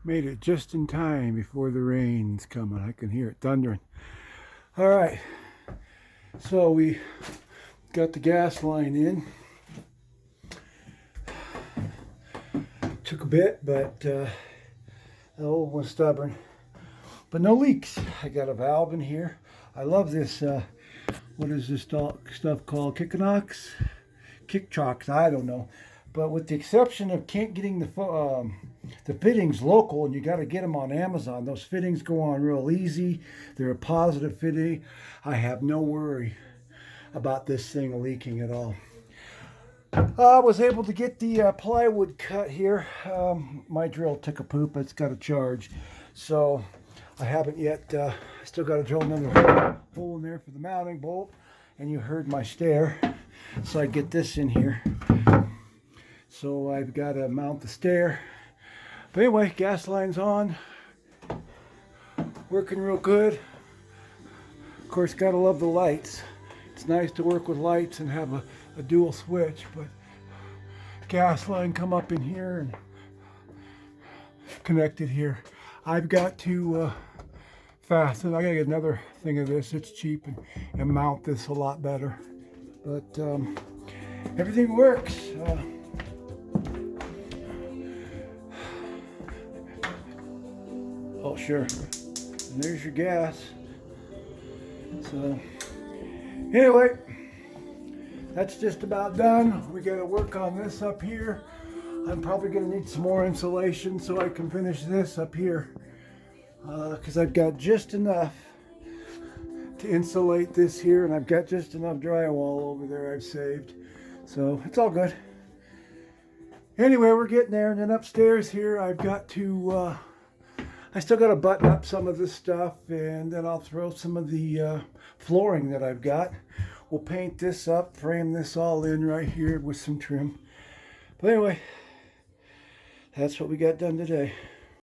Made it just in time before the rain's coming. I can hear it thundering. All right, so we got the gas line in. Took a bit, but the old one's stubborn. But no leaks. I got a valve in here. I love this, what is this stuff called? Kickonox? Kick chocks, I don't know. But with the exception of can't getting the fittings local, and you got to get them on Amazon. Those fittings go on real easy. They're a positive fitting. I have no worry about this thing leaking at all. I was able to get the plywood cut here. My drill took a poop. It's got a charge. So I haven't yet. I still got to drill another hole in there for the mounting bolt. And you heard my stair. So I get this in here. So I've got to mount the stair. But anyway, gas line's on. Working real good. Of course, gotta love the lights. It's nice to work with lights and have a dual switch, but gas line come up in here and connected here. I've got to fasten. I gotta get another thing of this. It's cheap and mount this a lot better. But everything works. Oh, sure. And there's your gas. So, anyway, that's just about done. We got to work on this up here. I'm probably going to need some more insulation so I can finish this up here. Because I've got just enough to insulate this here, and I've got just enough drywall over there I've saved. So, it's all good. Anyway, we're getting there. And then upstairs here, I've got to... I still got to button up some of this stuff, and then I'll throw some of the flooring that I've got. We'll paint this up, frame this all in right here with some trim. But anyway, that's what we got done today.